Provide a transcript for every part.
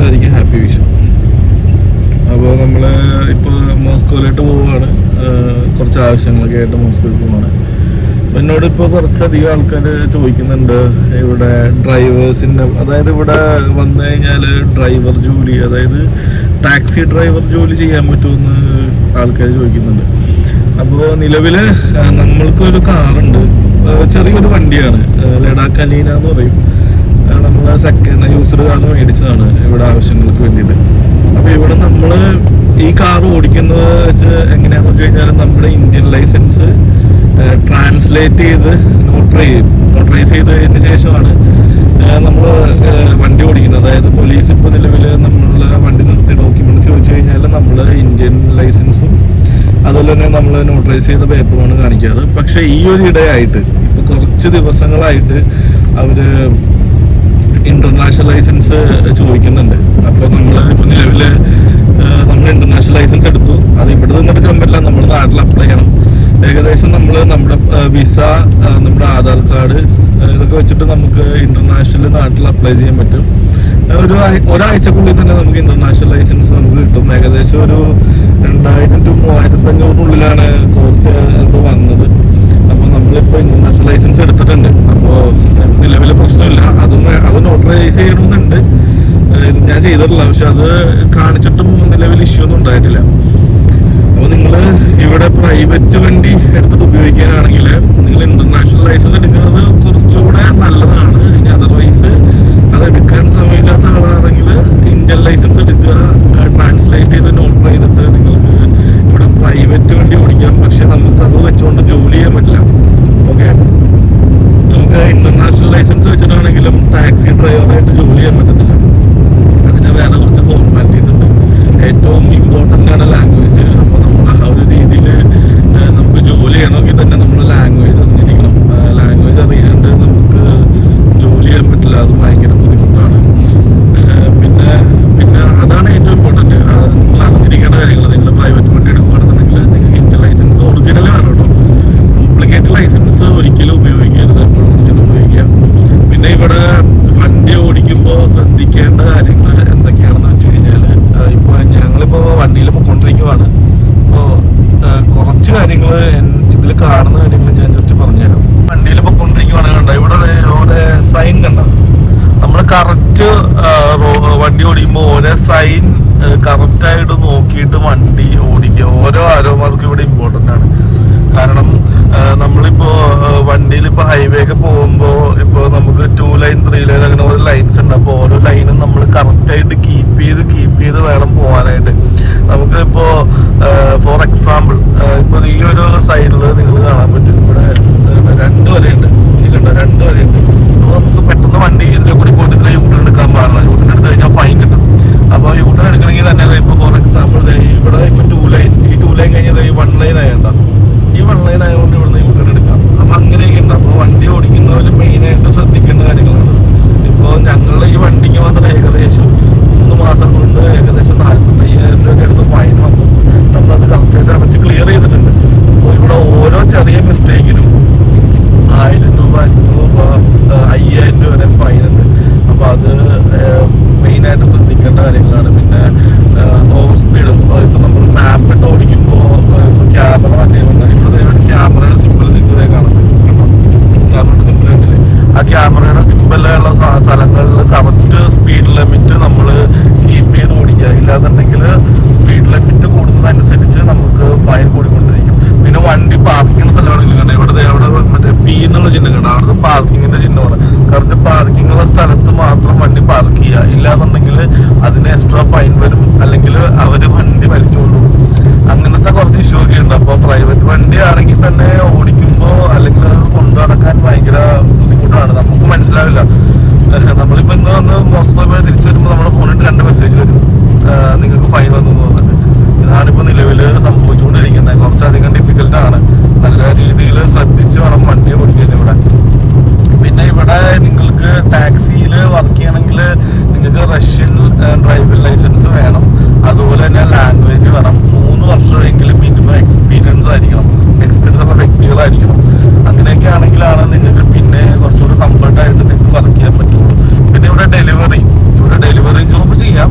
എല്ലാവർക്കും ഹാപ്പി വിഷു. അപ്പോൾ നമ്മൾ ഇപ്പോൾ മോസ്കോയിലോട്ട് പോവുകയാണ്. കുറച്ച് ആവശ്യങ്ങളൊക്കെ ആയിട്ട് മോസ്കോയിൽ പോവുകയാണ്. എന്നോട് ഇപ്പോൾ കുറച്ചധികം ആൾക്കാർ ചോദിക്കുന്നുണ്ട് ഇവിടെ ഡ്രൈവേഴ്സിൻ്റെ, അതായത് ഇവിടെ വന്നു കഴിഞ്ഞാൽ ഡ്രൈവർ ജോലി, അതായത് ടാക്സി ഡ്രൈവർ ജോലി ചെയ്യാൻ പറ്റുമെന്ന് ആൾക്കാർ ചോദിക്കുന്നുണ്ട്. അപ്പോൾ നിലവിൽ നമ്മൾക്കൊരു കാറുണ്ട്, ചെറിയൊരു വണ്ടിയാണ്, ലഡാക്ക് അലീന എന്ന് പറയും. നമ്മൾ സെക്കൻഡ് യൂസ്ഡ് കാർ മേടിച്ചതാണ് ഇവിടെ ആവശ്യങ്ങൾക്ക് വേണ്ടിയിട്ട്. അപ്പോൾ ഇവിടെ നമ്മൾ ഈ കാർ ഓടിക്കുന്നത് വെച്ച് എങ്ങനെയാണെന്ന് വെച്ച് കഴിഞ്ഞാൽ നമ്മുടെ ഇന്ത്യൻ ലൈസൻസ് ട്രാൻസ്ലേറ്റ് ചെയ്ത് നോട്ടറൈസ് ചെയ്തതിന് ശേഷമാണ് നമ്മൾ വണ്ടി ഓടിക്കുന്നത്. അതായത് പോലീസ് ഇപ്പോൾ നിലവിൽ നമ്മൾ വണ്ടി നിർത്തി ഡോക്യുമെന്റ്സ് ചോദിച്ചു കഴിഞ്ഞാൽ നമ്മൾ ഇന്ത്യൻ ലൈസൻസും അതുപോലെ തന്നെ നമ്മൾ നോട്ടറൈസ് ചെയ്ത പേപ്പറുമാണ് കാണിക്കാറ്. പക്ഷേ ഈ ഒരു ഇടയായിട്ട് ഇപ്പോൾ കുറച്ച് ദിവസങ്ങളായിട്ട് അവർ ഇന്റർനാഷണൽ ലൈസൻസ് ചോദിക്കുന്നുണ്ട്. അപ്പോൾ നമ്മൾ ഇപ്പോൾ നിലവിൽ നമ്മൾ ഇന്റർനാഷണൽ ലൈസൻസ് എടുത്തു. അത് ഇവിടെ നിന്ന് എടുക്കാൻ പറ്റില്ല, നമ്മൾ നാട്ടിൽ അപ്ലൈ ചെയ്യണം. ഏകദേശം നമ്മൾ നമ്മുടെ വിസ, നമ്മുടെ ആധാർ കാർഡ് ഇതൊക്കെ വെച്ചിട്ട് നമുക്ക് ഇന്റർനാഷണൽ നാട്ടിൽ അപ്ലൈ ചെയ്യാൻ പറ്റും. ഒരാഴ്ചക്കുള്ളിൽ തന്നെ നമുക്ക് ഇന്റർനാഷണൽ ലൈസൻസ് നമുക്ക് കിട്ടും. ഏകദേശം ഒരു 2000 to 3500 കോസ്റ്റ് എന്തോ വന്നത്. അപ്പോൾ നമ്മളിപ്പോൾ ഇന്റർനാഷണൽ ലൈസൻസ് എടുത്തിട്ടുണ്ട്. അപ്പോൾ നിലവിൽ പ്രശ്നമില്ല. അത് നോട്ടറൈസ് ചെയ്യണമെന്നുണ്ട്. ഇത് ഞാൻ ചെയ്തിട്ടില്ല, പക്ഷെ അത് കാണിച്ചിട്ടും നിലവിൽ ഇഷ്യൂ ഒന്നും ഉണ്ടായിട്ടില്ല. അപ്പോൾ നിങ്ങൾ ഇവിടെ പ്രൈവറ്റ് വണ്ടി എടുത്തിട്ട് ഉപയോഗിക്കാനാണെങ്കിൽ നിങ്ങൾ ഇന്റർനാഷണൽ ലൈസൻസ് എടുക്കുന്നത് കുറച്ചുകൂടെ നല്ലതാണ്. ഇനി അതർവൈസ് അത് എടുക്കാൻ സമയമില്ലാത്ത ആളാണെങ്കിൽ ഇന്ത്യൻ ലൈസൻസ് എടുക്കുക, ട്രാൻസ്ലേറ്റ് ചെയ്ത് നോട്ടർ ചെയ്തിട്ട് നിങ്ങൾക്ക് ഇവിടെ പ്രൈവറ്റ് വണ്ടി ഓടിക്കാം. പക്ഷെ നമുക്ക് അത് വെച്ചുകൊണ്ട് ജോലി ചെയ്യാൻ പറ്റില്ല. ഓക്കെ, നമുക്ക് ഇന്റർനാഷണൽ ലൈസൻസ് വെച്ചിട്ടാണെങ്കിലും ടാക്സി ഡ്രൈവറായിട്ട് ജോലി ചെയ്യാൻ പറ്റത്തില്ല. അതിന് വേറെ കുറച്ച് ഫോർമാലിറ്റീസ് ഉണ്ട്. ഏറ്റവും ഇമ്പോർട്ടൻ്റ് ആണ് ലാംഗ്വേജ്. അപ്പോൾ നമ്മൾ ആ ഒരു രീതിയിൽ നമുക്ക് ജോലി ചെയ്യണമെങ്കിൽ തന്നെ നമ്മൾ ലാംഗ്വേജ് അറിഞ്ഞിരിക്കണം. ലാംഗ്വേജ് അറിയാണ്ട് നമുക്ക് ജോലി ചെയ്യാൻ പറ്റില്ല. അത് ഭയങ്കര ബുദ്ധിമുട്ടാണ്. പിന്നെ അതാണ് ഏറ്റവും ഇമ്പോർട്ടൻറ്റ്. നിങ്ങൾ അറിഞ്ഞിരിക്കേണ്ട കാര്യങ്ങൾ. നിങ്ങൾ പ്രൈവറ്റ് വണ്ടി എടുക്കുകയാണെന്നുണ്ടെങ്കിൽ നിങ്ങൾക്ക് ഇന്ത്യൻ ലൈസൻസ് ഒറിജിനൽ വേണം കേട്ടോ. ഡ്യൂപ്ലിക്കേറ്റ് ലൈസൻസ് ഒരിക്കലും ഉപയോഗിക്കരുത്, എപ്പോഴും ഒറിജിനൽ ഉപയോഗിക്കുക. പിന്നെ ഇവിടെ വണ്ടി ഓടിക്കുമ്പോൾ ശ്രദ്ധിക്കേണ്ട കാര്യങ്ങൾ എന്തൊക്കെയാണെന്ന് വെച്ച് കഴിഞ്ഞാൽ, ഇപ്പോൾ ഞങ്ങളിപ്പോൾ വണ്ടിയിൽ പോയിക്കൊണ്ടിരിക്കുവാണ്. അപ്പോൾ കുറച്ച് കാര്യങ്ങൾ ഇതിൽ കാണുന്ന കാര്യങ്ങൾ ഞാൻ ജസ്റ്റ് പറഞ്ഞുതരാം. വണ്ടിയിൽ പോയിക്കൊണ്ടിരിക്കുവാണ്, കണ്ടോ ഇവിടെ ഓരോ സൈൻ കണ്ടോ. നമ്മൾ കറക്റ്റ് വണ്ടി ഓടിക്കുമ്പോൾ ഓരോ സൈൻ കറക്റ്റായിട്ട് നോക്കിയിട്ട് വണ്ടി ഓടിക്കുക. ഓരോ ആരോമാർക്കും ഇവിടെ ഇമ്പോർട്ടൻ്റ് ആണ്. കാരണം നമ്മളിപ്പോൾ വണ്ടിയിൽ ഇപ്പോൾ ഹൈവേ ഒക്കെ പോകുമ്പോൾ ഇപ്പോൾ നമുക്ക് 2 ലൈൻ 3 ലൈൻ അങ്ങനെ ഓരോ ലൈൻസ് ഉണ്ട്. അപ്പോൾ ഓരോ ലൈനും നമ്മൾ കറക്റ്റായിട്ട് കീപ്പ് ചെയ്ത് വേണം പോകാനായിട്ട്. നമുക്ക് ഇപ്പോൾ ഫോർ എക്സാമ്പിൾ ഇപ്പോൾ ഈ ഒരു സൈഡിൽ നിങ്ങൾ കാണാൻ പറ്റും, ഇവിടെ 2 വരെയുണ്ട്. ഈ കണ്ടോ 2 വരെയുണ്ട്. അപ്പോൾ നമുക്ക് പെട്ടെന്ന് വണ്ടി ഇതിലെ കൂടി പോയിട്ട് ഇതിലെ യൂട്ടേൺ എടുക്കാൻ പാടില്ല. യൂട്ടേൺ എടുത്ത് കഴിഞ്ഞാൽ ഫൈൻ കിട്ടും. അപ്പോൾ യൂട്ടേൺ എടുക്കണമെങ്കിൽ തന്നെ ഇപ്പോൾ ഫോർ എക്സാമ്പിൾ ഇവിടെ ഇപ്പോൾ 2 ലൈൻ, ഈ 2 ലൈൻ കഴിഞ്ഞത് ഈ 1 ലൈൻ ആയണ്ട, ഈ 1 ലൈൻ ആയതുകൊണ്ട് ഇവിടുന്ന് യൂട്ടേൺ എടുക്കാം. അപ്പോൾ അങ്ങനെയൊക്കെ ഉണ്ട്. അപ്പോൾ വണ്ടി ഓടിക്കുന്നവർ മെയിനായിട്ട് ശ്രദ്ധിക്കേണ്ട കാര്യങ്ങളാണ്. ഇപ്പോൾ ഞങ്ങളുടെ ഈ വണ്ടിക്ക് മാത്രം ഏകദേശം 3 മാസം കൊണ്ട് ഏകദേശം 45,000 രൂപയ്ക്ക് അടുത്ത് ഫൈൻ വന്നു. നമ്മളത് കറക്റ്റായിട്ട് അടച്ച് ക്ലിയർ ചെയ്തിട്ടുണ്ട്. അപ്പോൾ ഇവിടെ ഓരോ ചെറിയ മിസ്റ്റേക്കിനും 1000 രൂപ, 500 രൂപ, 5000 രൂപ വരെ ഫൈൻ ഉണ്ട്. അപ്പോൾ അത് മെയിനായിട്ട് ശ്രദ്ധിക്കേണ്ട കാര്യങ്ങളാണ്. പിന്നെ ഓവർ സ്പീഡും, ഇപ്പോൾ നമ്മൾ മാപ്പ് ഇട്ട് ഓടിക്കുമ്പോൾ ഇപ്പോൾ ക്യാമറ വണ്ടിയിലുണ്ട്. ഇവിടെ ക്യാമറയുടെ സിമ്പിൾ നിങ്ങൾക്ക് കാണാൻ പറ്റും. ക്യാമറയുടെ സിമ്പിൾ ഉണ്ടല്ലേ, ആ ക്യാമറയുടെ സിമ്പിളുള്ള സ്ഥലങ്ങളിൽ കറക്റ്റ് സ്പീഡ് ലിമിറ്റ് നമ്മൾ കീപ്പ് ചെയ്ത് ഓടിക്കുക. ഇല്ലാന്നുണ്ടെങ്കിൽ സ്പീഡ് ലിമിറ്റ് കൂടുന്നതനുസരിച്ച് നമുക്ക് ഫൈൻ കൂടിക്കൊണ്ടിരിക്കും. പിന്നെ വണ്ടി പാർക്കിംഗ് സ്ഥലമാണെങ്കിൽ കണ്ടേ അവിടെ മറ്റേ P എന്നുള്ള ചിഹ്നം കണ്ട, അവിടുത്തെ പാർക്കിങ്ങിന്റെ ചിഹ്നമാണ്. കറക്റ്റ് പാർക്കിങ്ങുള്ള സ്ഥലത്ത് മാത്രം വണ്ടി പാർക്ക് ചെയ്യുക. ഇല്ലാന്നുണ്ടെങ്കിൽ അതിന് എക്സ്ട്രാ ഫൈൻ വരും, അല്ലെങ്കിൽ അവർ വണ്ടി വലിച്ചുകൊണ്ടു പോകും. അങ്ങനത്തെ കുറച്ച് ഇഷ്യൂ ഒക്കെ ഉണ്ട്. അപ്പോൾ പ്രൈവറ്റ് വണ്ടി ആണെങ്കിൽ തന്നെ ഓടിക്കുമ്പോൾ അല്ലെങ്കിൽ കൊണ്ടു നടക്കാൻ ഭയങ്കര ബുദ്ധിമുട്ടാണ്. നമുക്ക് മനസ്സിലാവില്ല. നമ്മളിപ്പോൾ ഇന്ന് വന്ന് മോസ്കോ പോയി തിരിച്ചു വരുമ്പോൾ നമ്മുടെ ഫോണിട്ട് 2 മെസ്സേജ് വരും, നിങ്ങൾക്ക് ഫൈൻ വന്നു എന്ന് പറഞ്ഞിട്ട്. ഇതാണിപ്പോൾ നിലവിൽ സംഭവിച്ചുകൊണ്ടിരിക്കുന്നത്. കുറച്ചധികം ഡിഫിക്കൽട്ടാണ്. നല്ല രീതിയിൽ ശ്രദ്ധിച്ച് വേണം വണ്ടി ഓടിക്കാൻ ഇവിടെ. പിന്നെ ഇവിടെ നിങ്ങൾക്ക് ടാക്സിയിൽ വർക്ക് ചെയ്യണമെങ്കിൽ നിങ്ങൾക്ക് റഷ്യൻ ഡ്രൈവിംഗ് ലൈസൻസ് വേണം. അതുപോലെ തന്നെ ലാംഗ്വേജ് വേണം. 3 വർഷമെങ്കിലും മിനിമം എക്സ്പീരിയൻസ് ആയിരിക്കണം. എക്സ്പീരിയൻസ് ഉള്ള വ്യക്തികളായിരിക്കണം. അങ്ങനെയൊക്കെ ആണെങ്കിലാണ് നിങ്ങൾക്ക് പിന്നെ കുറച്ചുകൂടി കംഫർട്ടായിട്ട് നിങ്ങൾക്ക് വർക്ക് ചെയ്യാൻ പറ്റുള്ളൂ. പിന്നെ ഇവിടെ ഡെലിവറി ജോബ് ചെയ്യാം.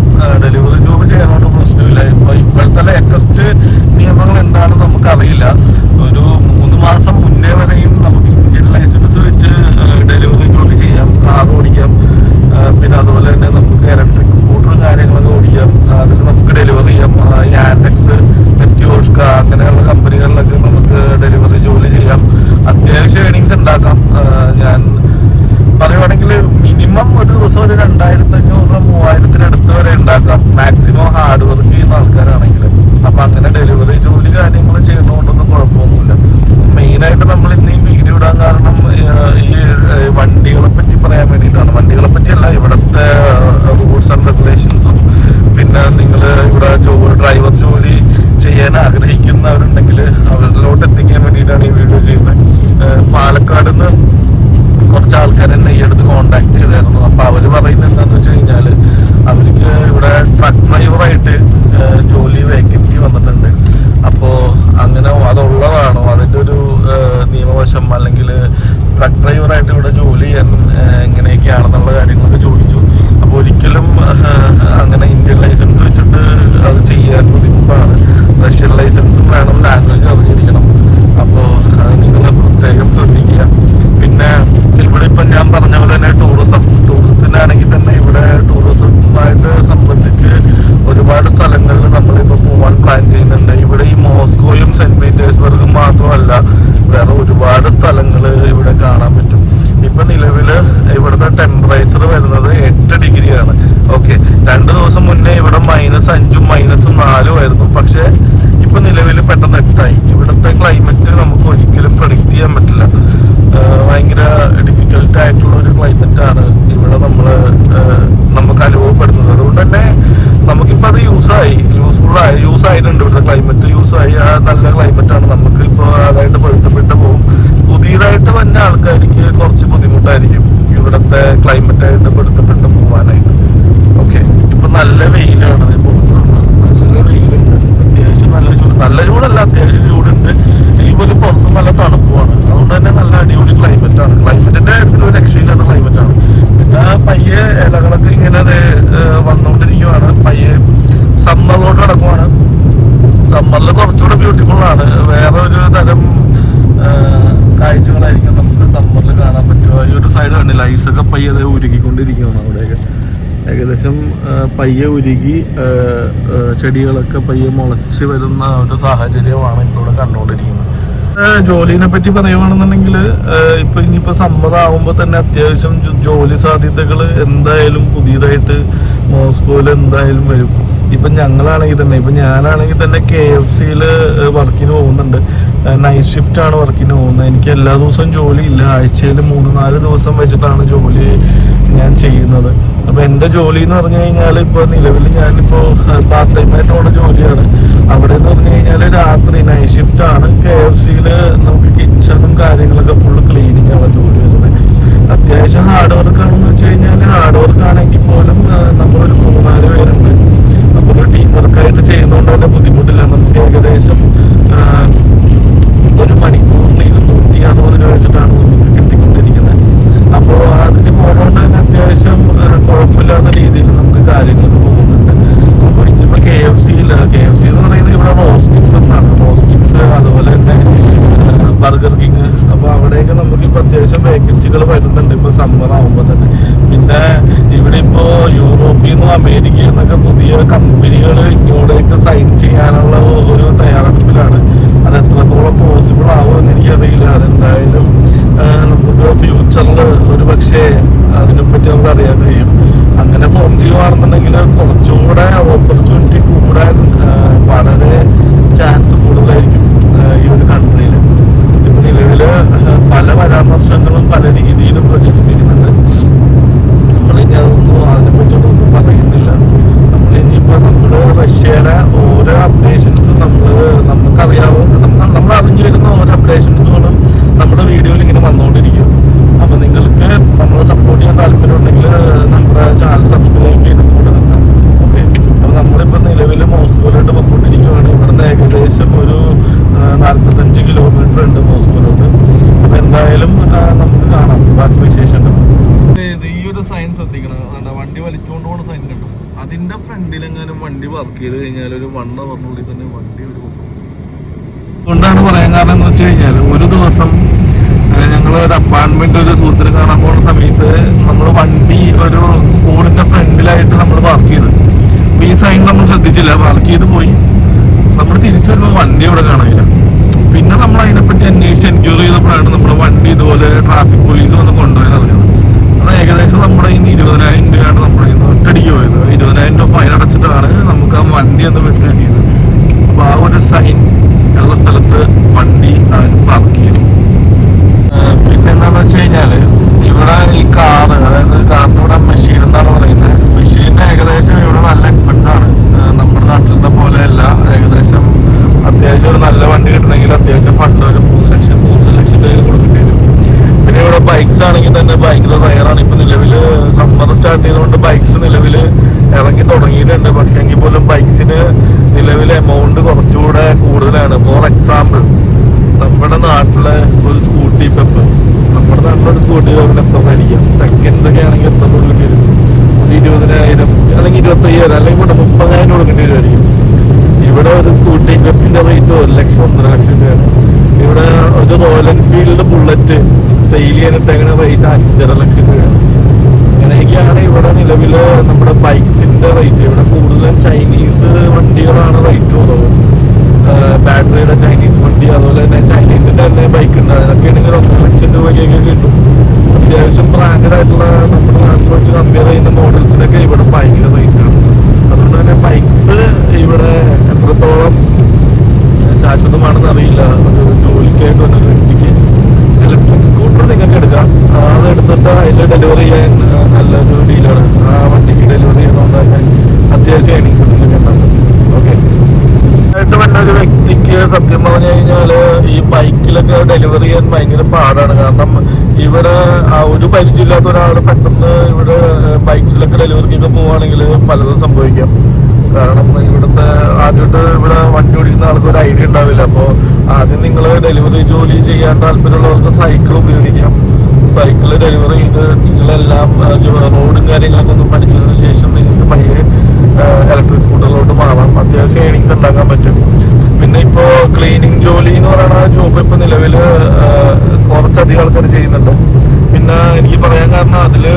വന്ന ആൾക്കാർക്ക് കുറച്ച് ബുദ്ധിമുട്ടായിരിക്കും ഇവിടുത്തെ ക്ലൈമറ്റായിട്ട് പൊരുത്തപ്പെട്ട് പോകാനായിട്ട്. ഓക്കെ, ഇപ്പൊ നല്ല വെയിലാണ്, നല്ല വെയിലുണ്ട്, അത്യാവശ്യം നല്ല ചൂടല്ല, അത്യാവശ്യം ചൂടുണ്ട്. ഇതുപോലെ പുറത്ത് നല്ല തണുപ്പുമാണ്. അതുകൊണ്ട് തന്നെ നല്ല അടിപൊളി ക്ലൈമറ്റാണ്. ക്ലൈമറ്റിന്റെ കാര്യത്തിൽ ഒരു രക്ഷയില്ലാത്ത ക്ലൈമറ്റാണ്. പിന്നെ പയ്യെ ഇലകളൊക്കെ ഇങ്ങനെ വന്നുകൊണ്ടിരിക്കുവാണ്. പയ്യെ സമ്മറിലോട്ട് കിടക്കുവാണ്. സമ്മറിൽ കുറച്ചുകൂടെ ബ്യൂട്ടിഫുൾ ആണ്. വേറെ ഒരു തരം കാഴ്ചകളായിരിക്കും നമുക്ക് സമ്മറിൽ കാണാൻ പറ്റുക. ഈ ഒരു സൈഡ് കണ്ടില്ല, ഐസൊക്കെ പയ്യെ ഉരുകിക്കൊണ്ടിരിക്കുകയാണ് അവിടെയൊക്കെ. ഏകദേശം പയ്യെ ഉരുകി ചെടികളൊക്കെ പയ്യെ മുളച്ച് വരുന്ന ഒരു സാഹചര്യമാണ് ഇപ്പോൾ ഇവിടെ കണ്ടുകൊണ്ടിരിക്കുന്നത്. ജോലിനെ പറ്റി പറയുകയാണെന്നുണ്ടെങ്കിൽ ഇപ്പൊ ഇനിയിപ്പോ സമ്മതമാകുമ്പോൾ തന്നെ അത്യാവശ്യം ജോലി സാധ്യതകൾ എന്തായാലും പുതിയതായിട്ട് മോസ്കോയിൽ എന്തായാലും വരും. ഇപ്പൊ ഞങ്ങളാണെങ്കിൽ തന്നെ, ഇപ്പൊ ഞാനാണെങ്കിൽ തന്നെ KFC-യിൽ വർക്കിന് പോകുന്നുണ്ട്. നൈറ്റ് ഷിഫ്റ്റ് ആണ് വർക്കിന് പോകുന്നത്. എനിക്ക് എല്ലാ ദിവസവും ജോലി ഇല്ല. ആഴ്ചയിൽ 3-4 ദിവസം വെച്ചിട്ടാണ് ജോലി ഞാൻ ചെയ്യുന്നത്. അപ്പൊ എന്റെ ജോലി എന്ന് പറഞ്ഞു കഴിഞ്ഞാൽ ഇപ്പൊ നിലവിൽ ഞാനിപ്പോ പാർട്ട് ടൈം ആയിട്ടുള്ള ജോലിയാണ്. അവിടെ എന്ന് പറഞ്ഞു കഴിഞ്ഞാൽ രാത്രി നൈറ്റ് ഷിഫ്റ്റ് ആണ്. KFC-യിൽ നമുക്ക് കിച്ചണും കാര്യങ്ങളൊക്കെ ഫുള്ള് ക്ലീനിങ് ആണ് ജോലി വരുന്നത്. അത്യാവശ്യം ഹാർഡ് വർക്ക് ആണെന്ന് വെച്ച് കഴിഞ്ഞാൽ ഹാർഡ് വർക്ക് ആണെങ്കിൽ പോലും നമ്മളൊരു 3-4 പേരുണ്ട്. അപ്പോൾ ഒരു ടീം വർക്കായിട്ട് ചെയ്യുന്നതുകൊണ്ട് തന്നെ ബുദ്ധിമുട്ടില്ല. നമുക്ക് ഏകദേശം 1 മണിക്കൂറിന് 260 രൂപ വെച്ചിട്ടാണ് നമുക്ക് കിട്ടിക്കൊണ്ടിരിക്കുന്നത്. അപ്പോൾ അതിന് പോകുന്നതുകൊണ്ട് തന്നെ അത്യാവശ്യം കുഴപ്പമില്ലാത്ത രീതിയിൽ നമുക്ക് കാര്യങ്ങളൊക്കെ പോകുന്നുണ്ട്. അപ്പോൾ ഇനിയിപ്പോൾ KFC എന്ന് പറയുന്നത് ഇവിടെ റോസ്റ്റിക്സ് എന്നാണ്. റോസ്റ്റിക്സ്, അതുപോലെ തന്നെ ബർഗർ കിങ്. അപ്പോൾ അവിടെയൊക്കെ നമുക്കിപ്പോൾ അത്യാവശ്യം വേക്കൻസികൾ വരുന്നുണ്ട് ഇപ്പോൾ സമ്മർ ആകുമ്പോൾ തന്നെ. പിന്നെ ഇവിടെ ഇപ്പോൾ യൂറോപ്പിൽ നിന്നും അമേരിക്കയിൽ നിന്നൊക്കെ പുതിയ കമ്പനികൾ ഇങ്ങോട്ടേക്ക് സൈൻ ചെയ്യാനുള്ള ഒരു തയ്യാറെടുപ്പിലാണ്. അത് എത്രത്തോളം പോസിബിൾ ആവുമെന്ന് എനിക്കറിയില്ല. അതെന്തായാലും നമുക്ക് ഫ്യൂച്ചറിൽ ഒരു പക്ഷേ അതിനെപ്പറ്റി നമുക്ക് അറിയാൻ കഴിയും. അങ്ങനെ ഫോം ചെയ്യുകയാണെന്നുണ്ടെങ്കിൽ കുറച്ചുകൂടെ ഓപ്പർച്യൂണിറ്റി കൂടാൻ വളരെ ചാൻസ് കൂടുതലായിരിക്കും ഈ ഒരു കൺട്രിയിൽ. ഇപ്പം നിലവിൽ പല പരാമർശങ്ങളും പല രീതിയിലും പ്രചരിപ്പിക്കുന്നുണ്ട്. നമ്മളിനി അതൊന്നും അതിനെപ്പറ്റിയൊന്നും പറയുന്നില്ല. നമ്മളിനിയിപ്പോൾ നമ്മൾ റഷ്യയുടെ ഓരോ അപ്ഡേഷൻസ് നമുക്കറിയാവുന്ന നമ്മൾ അറിഞ്ഞു വരുന്ന ഓരോ അപ്ഡേഷൻസുകളും നമ്മുടെ വീഡിയോയിൽ ഇങ്ങനെ വന്നുകൊണ്ടിരിക്കും. അപ്പോൾ നിങ്ങൾക്ക് നമ്മളെ സപ്പോർട്ട് ചെയ്യാൻ താല്പര്യം ഉണ്ടെങ്കിൽ നമ്മുടെ ചാനൽ സബ്സ്ക്രൈബ് ചെയ്ത് കൂടെ നിൽക്കാം. ഓക്കെ, അപ്പോൾ നമ്മളിപ്പോൾ നിലവിൽ മോസ്കോയിലോട്ട് പോയിക്കൊണ്ടിരിക്കുകയാണ്. ഇവിടുന്ന് ഏകദേശം ഒരു 45 കിലോമീറ്റർ ഉണ്ട് മോസ്കോയിലോട്ട്. അപ്പോൾ എന്തായാലും നമുക്ക് കാണാം ബാക്കി വിശേഷങ്ങൾ. ഈ ഒരു സൈൻ ശ്രദ്ധിക്കണം, വണ്ടി വലിച്ചുകൊണ്ട് പോകുന്ന സൈൻ കണ്ടു. അതിന്റെ ഫ്രണ്ടിലെങ്ങാനും വണ്ടി വർക്ക് ചെയ്ത് കഴിഞ്ഞാൽ ഒരു 1 അവറിനുള്ളിൽ തന്നെ വണ്ടി ഒരു അതുകൊണ്ടാണ് പറയാൻ കാരണം എന്ന് വെച്ച് കഴിഞ്ഞാൽ ഒരു ദിവസം ഞങ്ങൾ ഒരു അപ്പാർട്ട്മെന്റ് ഒരു സുഹൃത്തിനെ കാണാൻ പോകുന്ന സമയത്ത് നമ്മൾ വണ്ടി ഒരു സ്കൂളിന്റെ ഫ്രണ്ടിലായിട്ട് നമ്മൾ പാർക്ക് ചെയ്ത്. അപ്പൊ ഈ സൈൻ നമ്മൾ ശ്രദ്ധിച്ചില്ല, പാർക്ക് ചെയ്ത് പോയി. നമ്മൾ തിരിച്ചു വരുമ്പോൾ വണ്ടി ഇവിടെ കാണില്ല. പിന്നെ നമ്മൾ അതിനെപ്പറ്റി അന്വേഷിച്ച് എൻക്വയറി ചെയ്തപ്പോഴാണ് നമ്മുടെ വണ്ടി ഇതുപോലെ ട്രാഫിക് പോലീസ് വന്ന് കൊണ്ടുപോകാൻ അറിയുന്നത്. അത് ഏകദേശം നമ്മുടെ ഇന്ന് 20,000 രൂപയാണ് നമ്മുടെ ഇന്ന് ഒറ്റടിക്ക് പോയത്. 20,000 രൂപ ഫൈൻ അടച്ചിട്ടാണ് നമുക്ക് ആ വണ്ടി ഒന്ന് വിട്ടു കിട്ടിയത്. അപ്പൊ ആ ഒരു സൈൻ ഉള്ള സ്ഥലത്ത് വണ്ടി പാർക്ക് ചെയ്തു. പിന്നെ എന്താന്ന് വെച്ച് കഴിഞ്ഞാല് ഇവിടെ ഈ കാറ്, അതായത് കാറിന് ഇവിടെ മെഷീൻ എന്നാണ് പറയുന്നത്. മെഷീന് ഏകദേശം ഇവിടെ നല്ല എക്സ്പെൻസ് ആണ്. നമ്മുടെ നാട്ടിലത്തെ പോലെയല്ല. ഏകദേശം അത്യാവശ്യം ഒരു നല്ല വണ്ടി കിട്ടണമെങ്കിൽ അത്യാവശ്യം ഫണ്ട് ഒരു 3 ലക്ഷം രൂപ കൊടുക്കേണ്ടി വരും. പിന്നെ ഇവിടെ ബൈക്സ് ആണെങ്കിൽ തന്നെ ഭയങ്കര റയറാണ്. ഇപ്പൊ നിലവിൽ സമ്മർ സ്റ്റാർട്ട് ചെയ്തുകൊണ്ട് ബൈക്സ് നിലവിൽ ഇറങ്ങി തുടങ്ങിയിട്ടുണ്ട്. പക്ഷെ എങ്കിൽ പോലും ബൈക്സിന് നിലവിൽ എമൗണ്ട് കുറച്ചുകൂടെ കൂടുതലാണ്. ഫോർ എക്സാമ്പിൾ, നമ്മുടെ നാട്ടിലെ ഒരു സ്കൂട്ടി പെപ്പ്, നമ്മുടെ നാട്ടിലൊരു സ്കൂട്ടി പെപ്പിന് എത്ര ആയിരിക്കാം? സെക്കൻഡ്സ് ഒക്കെ ആണെങ്കിൽ എത്ര കൊടുക്കേണ്ടി വരും? ഒരു 20,000 അല്ലെങ്കിൽ 25,000 അല്ലെങ്കിൽ ഇവിടെ 30,000 കൊടുക്കേണ്ടി വരുമായിരിക്കും. ഇവിടെ ഒരു സ്കൂട്ടി പെപ്പിന്റെ റേറ്റ് 1 ലക്ഷം 1.5 ലക്ഷം രൂപയാണ്. ഇവിടെ ഒരു റോയൽ എൻഫീൽഡ് ബുള്ളറ്റ് സെയിൽ ചെയ്യാനിട്ടങ്ങനെ റേറ്റ് 5.5 ലക്ഷം രൂപയാണ്. അങ്ങനെയൊക്കെയാണ് ഇവിടെ നിലവിൽ നമ്മുടെ ബൈക്സിന്റെ റേറ്റ്. ഇവിടെ കൂടുതലും ചൈനീസ് വണ്ടികളാണ് റേറ്റ് കുറവ്. ബാറ്ററിയുടെ ചൈനീസ് വണ്ടി, അതുപോലെ തന്നെ ചൈനീസിന്റെ തന്നെ ബൈക്ക് ഉണ്ട്. അതൊക്കെ ആണെങ്കിൽ 1 ലക്ഷം രൂപയ്ക്കൊക്കെ കിട്ടും. അത്യാവശ്യം ബ്രാൻഡഡ് ആയിട്ടുള്ള നമ്മുടെ നാട്ടിൽ വെച്ച് കമ്പയർ ചെയ്യുന്ന മോഡൽസിനൊക്കെ ഇവിടെ ഭയങ്കര റേറ്റാണ്. അതുകൊണ്ട് തന്നെ ബൈക്സ് ഇവിടെ എത്രത്തോളം ശാശ്വതമാണെന്ന് അറിയില്ല. ഒരു ജോലിക്കായിട്ട് വന്ന വ്യക്തിക്ക് ഇലക്ട്രിക് സ്കൂട്ടർ നിങ്ങൾക്ക് എടുക്കാം. അതെടുത്തിട്ട് അതിൽ ഡെലിവറി ചെയ്യാൻ നല്ലൊരു ഡീലാണ്. ആ വണ്ടിക്ക് ഡെലിവറി ചെയ്യണമെന്ന് തന്നെ അത്യാവശ്യം ഏണിങ്സ് നിങ്ങൾക്ക് ഉണ്ടാകും. ഓക്കെ, ആയിട്ട് വന്ന ഒരു വ്യക്തിക്ക് സത്യം പറഞ്ഞു കഴിഞ്ഞാല് ഈ ബൈക്കിലൊക്കെ ഡെലിവറി ചെയ്യാൻ ഭയങ്കര പാടാണ്. കാരണം ഇവിടെ ഒരു പരിചയമില്ലാത്ത ഒരാൾ പെട്ടെന്ന് ഇവിടെ ബൈക്സിലൊക്കെ ഡെലിവറിക്കൊക്കെ പോവുകയാണെങ്കിൽ പലതും സംഭവിക്കാം. കാരണം ഇവിടുത്തെ ആദ്യമായിട്ട് ഇവിടെ വണ്ടി ഓടിക്കുന്ന ആൾക്ക് ഒരു ഐഡിയ ഉണ്ടാവില്ല. അപ്പോൾ ആദ്യം നിങ്ങൾ ഡെലിവറി ജോലി ചെയ്യാൻ താല്പര്യമുള്ളവർക്ക് സൈക്കിൾ ഉപയോഗിക്കാം. സൈക്കിള് ഡെലിവറി ചെയ്ത് നിങ്ങളെല്ലാം റോഡും കാര്യങ്ങളൊക്കെ ഒന്ന് പഠിച്ചതിന് ശേഷം നിങ്ങൾക്ക് പയ്യെ ഇലക്ട്രിക് സ്കൂട്ടറിലോട്ട് മാറാം. അത്യാവശ്യം ഏണിങ്സ് ഉണ്ടാക്കാൻ പറ്റും. പിന്നെ ഇപ്പോൾ ക്ലീനിങ് ജോലി എന്ന് പറയുന്ന ജോബ് ഇപ്പൊ നിലവിൽ കുറച്ചധികം ആൾക്കാർ ചെയ്യുന്നുണ്ട്. പിന്നെ എനിക്ക് പറയാൻ കാരണം അതില്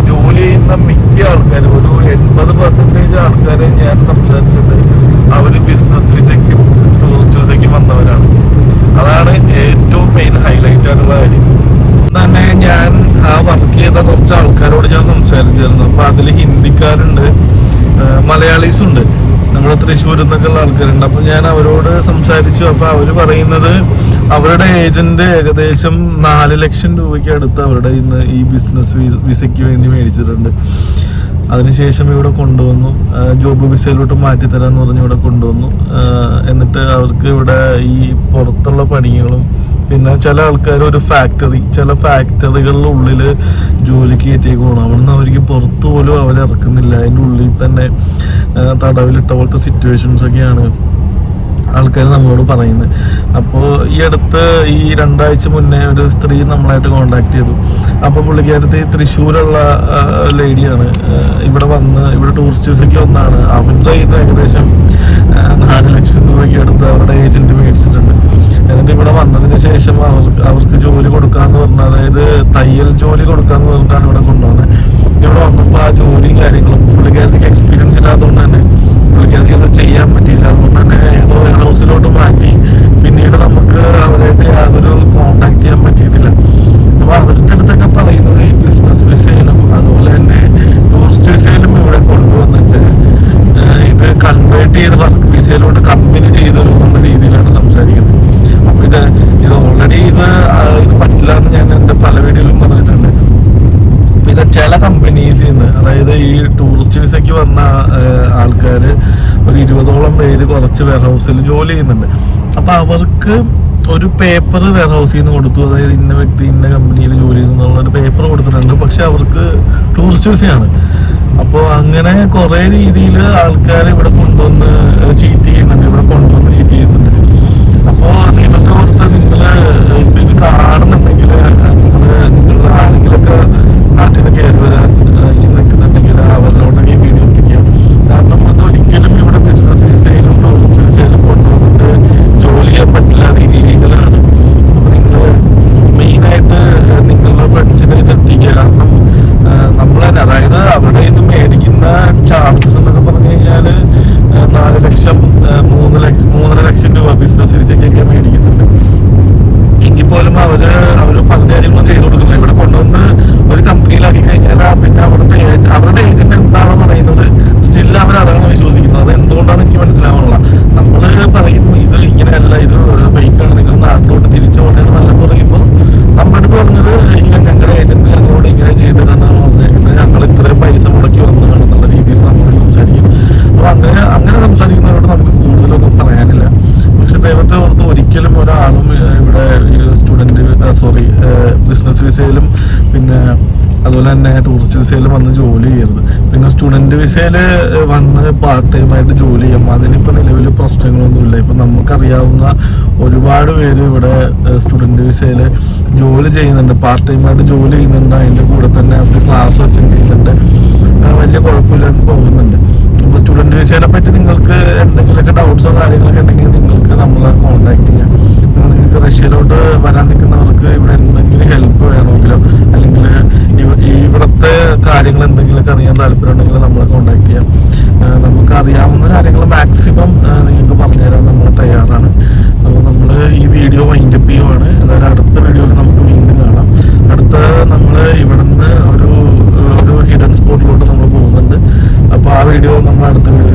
ജോലി ചെയ്യുന്ന മിക്ക ആൾക്കാരും ഒരു 80% ആൾക്കാരെ ഞാൻ സംസാരിച്ചിട്ട് അവര് ബിസിനസ് വിസയ്ക്കും ടൂറിസ്റ്റ് വിസയ്ക്കും വന്നവരാണ്. അതാണ് ഏറ്റവും മെയിൻ ഹൈലൈറ്റ് ആയിട്ടുള്ള കാര്യം. തന്നെ ഞാൻ ആ വർക്ക് ചെയ്ത കുറച്ച് ആൾക്കാരോട് ഞാൻ സംസാരിച്ചിരുന്നു. അപ്പൊ അതില് ഹിന്ദിക്കാരുണ്ട്, മലയാളീസ് ഉണ്ട്, നമ്മുടെ തൃശ്ശൂരിൽ നിന്നൊക്കെ ഉള്ള ആൾക്കാരുണ്ട്. അപ്പൊ ഞാൻ അവരോട് സംസാരിച്ചു. അപ്പൊ അവര് പറയുന്നത് അവരുടെ ഏജന്റ് ഏകദേശം 4 ലക്ഷം രൂപയ്ക്ക് അടുത്ത് അവരുടെ ഇന്ന് ഈ ബിസിനസ് വിസയ്ക്ക് വേണ്ടി മേടിച്ചിട്ടുണ്ട്. അതിനുശേഷം ഇവിടെ കൊണ്ടുവന്നു, ജോബ് വിസയിലോട്ട് മാറ്റിത്തരാന്ന് പറഞ്ഞ് ഇവിടെ കൊണ്ടുവന്നു. എന്നിട്ട് അവർക്ക് ഇവിടെ ഈ പുറത്തുള്ള പണികളും പിന്നെ ചില ആൾക്കാർ ഒരു ചില ഫാക്ടറികളുടെ ഉള്ളിൽ ജോലിക്ക് കയറ്റിയേക്ക് പോകണം. അവിടെ നിന്ന് അവർക്ക് പുറത്തു പോലും അവരിറക്കുന്നില്ല. അതിൻ്റെ ഉള്ളിൽ തന്നെ തടവിലിട്ട പോലത്തെ സിറ്റുവേഷൻസ് ഒക്കെയാണ് ആൾക്കാർ നമ്മളോട് പറയുന്നത്. അപ്പോൾ ഈ അടുത്ത് ഈ 2 ആഴ്ച മുന്നേ ഒരു സ്ത്രീ നമ്മളായിട്ട് കോണ്ടാക്ട് ചെയ്തു. അപ്പോൾ പുള്ളിക്കാരത്തി തൃശ്ശൂരുള്ള ലേഡിയാണ്. ഇവിടെ ടൂറിസ്റ്റ് വിസയ്ക്ക് വന്നാണ്. അവരുടെ ഇത് ഏകദേശം 4 ലക്ഷം രൂപയ്ക്ക് അടുത്ത് അവരുടെ ഏജന്റ് മേടിച്ചിട്ടുണ്ട്. എന്നിട്ട് ഇവിടെ വന്നതിന് ശേഷം അവർക്ക് ജോലി കൊടുക്കാന്ന് പറഞ്ഞാൽ, അതായത് തയ്യൽ ജോലി കൊടുക്കാന്ന് പറഞ്ഞിട്ടാണ് ഇവിടെ കൊണ്ടുവന്നത്. ഇവിടെ വന്നപ്പോൾ ആ ജോലിയും കാര്യങ്ങളും പുള്ളിക്കാരത്തിക്ക് എക്സ്പീരിയൻസ് ഇല്ലാത്തതുകൊണ്ട് തന്നെ പുള്ളിക്കാരത്തി അത് ചെയ്യാൻ പറ്റിയില്ല. അതുകൊണ്ട് തന്നെ ഏതോ ഹൗസിലോട്ട് മാറ്റി. പിന്നീട് നമുക്ക് അവരായിട്ട് യാതൊരു കോണ്ടാക്ട് ചെയ്യാൻ പറ്റിയിട്ടില്ല. അപ്പൊ അവരുടെ അടുത്തൊക്കെ പറയുന്നത് ഈ ബിസിനസ് വിസയിലും അതുപോലെ തന്നെ ടൂറിസ്റ്റ് വിസയിലും ഇവിടെ കൊണ്ടുവന്നിട്ട് ഇത് കൺവേർട്ട് ചെയ്ത് വർക്ക് വിസയിലോട്ട് കമ്പനി ചെയ്തെടുക്കുന്ന രീതിയിലാണ് സംസാരിക്കുന്നത്. അപ്പൊ ഇത് ഓൾറെഡി ഇത് പറ്റില്ല എന്ന് ഞാൻ എൻ്റെ പല വീഡിയോയിലും പറഞ്ഞിട്ടുണ്ട്. പിന്നെ ചില കമ്പനീസിൽ നിന്ന്, അതായത് ഈ ടൂറിസ്റ്റ് വിസയ്ക്ക് വന്ന ആൾക്കാർ ഒരു 20ഓളം പേര് കുറച്ച് വെയർ ഹൗസിൽ ജോലി ചെയ്യുന്നുണ്ട്. അപ്പൊ അവർക്ക് ഒരു പേപ്പർ വെയർ ഹൗസിൽ നിന്ന് കൊടുത്തു, അതായത് ഇന്ന വ്യക്തി ഇന്ന കമ്പനിയിൽ ജോലി ചെയ്യുന്നുള്ള ഒരു പേപ്പർ കൊടുത്തിട്ടുണ്ട്. പക്ഷെ അവർക്ക് ടൂറിസ്റ്റ് വിസയാണ്. അപ്പോൾ അങ്ങനെ കുറെ രീതിയിൽ ആൾക്കാർ ഇവിടെ കൊണ്ടുവന്ന് ചീറ്റ് ചെയ്യുന്നുണ്ട്. അപ്പോൾ നിങ്ങളൊക്കെ ഓർത്ത് നിങ്ങൾ ഇപ്പൊ ഇത് കാണുന്നുണ്ടെങ്കിൽ നിങ്ങൾ ആരെങ്കിലൊക്കെ നാട്ടിൽ നിന്ന് കയറി വരാൻ നിൽക്കുന്നുണ്ടെങ്കിൽ അവരിലോട്ടൊക്കെ വീഡിയോ എത്തിക്കാം. കാരണം അതൊരിക്കലും ഇവിടെ ബിസിനസ് വിസയിലും ടൂറിസ്റ്റ് വിസയിലും കൊണ്ടുവന്നിട്ട് ജോലി ചെയ്യാൻ പറ്റില്ലാത്ത രീതികളാണ്. അപ്പൊ നിങ്ങൾ മെയിനായിട്ട് നിങ്ങളുടെ ഫ്രണ്ട്സിനെ ഇത് എത്തിക്കുക. കാരണം നമ്മൾ തന്നെ, അതായത് അവിടെ ഇത് മേടിക്കുന്ന ചാർജസ് എന്നൊക്കെ പറഞ്ഞു കഴിഞ്ഞാല് 4 ലക്ഷം 3.5 ലക്ഷം രൂപ ബിസിനസ് വിസയ്ക്കൊക്കെ മേടിക്കുന്നുണ്ട്. എങ്കിൽ പോലും അവര് പല കാര്യങ്ങളും ചെയ്തു കൊടുക്കില്ല. ഇവിടെ കൊണ്ടുവന്ന് ഒരു കമ്പനിയിലാക്കി കഴിഞ്ഞാൽ പിന്നെ അവരുടെ ഏജന്റ് എന്താണോ പറയുന്നത് സ്റ്റിൽ അതാണ് വിശ്വസിക്കുന്നത്. അത് എന്തുകൊണ്ടാണ് എനിക്ക് മനസ്സിലാവാനുള്ള. നമ്മള് പറയുന്നു ഇത് ഇങ്ങനെയല്ല, ഇത് ഫേക്കാണ്, നിങ്ങൾ നാട്ടിലോട്ട് തിരിച്ചു പോകേണ്ടത് നല്ല പറയുമ്പോൾ നമ്മുടെ അടുത്ത് പറഞ്ഞത് ഞങ്ങളുടെ ഏജന്റ് ഞങ്ങളോട് ഇങ്ങനെ ചെയ്തിട്ടാണ് പറഞ്ഞേക്കുന്നത്, ഞങ്ങൾ ഇത്രയും പൈസ മുടക്കി വന്നതാണ് എന്നുള്ള രീതിയിൽ നമ്മൾ സംസാരിക്കും. അപ്പൊ അങ്ങനെ സംസാരിക്കുന്നവരോട് നമുക്ക് കൂടുതലൊന്നും പറയാനില്ല. പക്ഷെ ദൈവത്തെ ഓർത്ത് ഒരിക്കലും ഒരാളും ഇവിടെ ബിസിനസ് വിസയിലും പിന്നെ അതുപോലെ തന്നെ ടൂറിസ്റ്റ് വിസയിലും വന്ന് ജോലി ചെയ്യരുത്. പിന്നെ സ്റ്റുഡൻറ് വിസയിൽ വന്ന് പാർട്ട് ടൈമായിട്ട് ജോലി ചെയ്യാം. അതിനിപ്പോൾ നിലവിൽ പ്രശ്നങ്ങളൊന്നുമില്ല. ഇപ്പം നമുക്കറിയാവുന്ന ഒരുപാട് പേര് ഇവിടെ സ്റ്റുഡൻറ് വിസയിൽ ജോലി ചെയ്യുന്നുണ്ട്, പാർട്ട് ടൈമായിട്ട് ജോലി ചെയ്യുന്നുണ്ട്. അതിൻ്റെ കൂടെ തന്നെ അവർ ക്ലാസ് അറ്റൻഡ് ചെയ്യുന്നുണ്ട്, വലിയ കുഴപ്പമില്ലാണ്ട് പോകുന്നുണ്ട്. അപ്പോൾ സ്റ്റുഡൻറ് വിസയെ പറ്റി നിങ്ങൾക്ക് എന്തെങ്കിലുമൊക്കെ ഡൗട്ട്സോ കാര്യങ്ങളൊക്കെ ഉണ്ടെങ്കിൽ നിങ്ങൾക്ക് നമ്മളെ കോൺടാക്ട് ചെയ്യാം. നിങ്ങൾക്ക് റഷ്യയിലോട്ട് വരാൻ നിൽക്കുന്നവർക്ക് ഇവിടെ എന്തെങ്കിലും ഹെൽപ്പ് വേണമെങ്കിലോ അല്ലെങ്കിൽ ഇവിടുത്തെ കാര്യങ്ങൾ എന്തെങ്കിലുമൊക്കെ അറിയാൻ താല്പര്യമുണ്ടെങ്കിൽ നമ്മളെ കോൺടാക്ട് ചെയ്യാം. നമുക്ക് അറിയാവുന്ന കാര്യങ്ങൾ മാക്സിമം നിങ്ങൾക്ക് പറഞ്ഞുതരാൻ നമ്മൾ തയ്യാറാണ്. അപ്പോൾ നമ്മൾ ഈ വീഡിയോ വൈൻഡപ്പ് ചെയ്യുവാണ്. അതായത് അടുത്ത വീഡിയോയിൽ നമുക്ക് വീണ്ടും കാണാം. നമ്മൾ ഇവിടുന്ന് ഒരു ഹിഡൻ സ്പോട്ടിലോട്ട് നമ്മൾ പോകുന്നുണ്ട്. അപ്പോൾ ആ വീഡിയോ നമ്മൾ അടുത്ത വീഡിയോ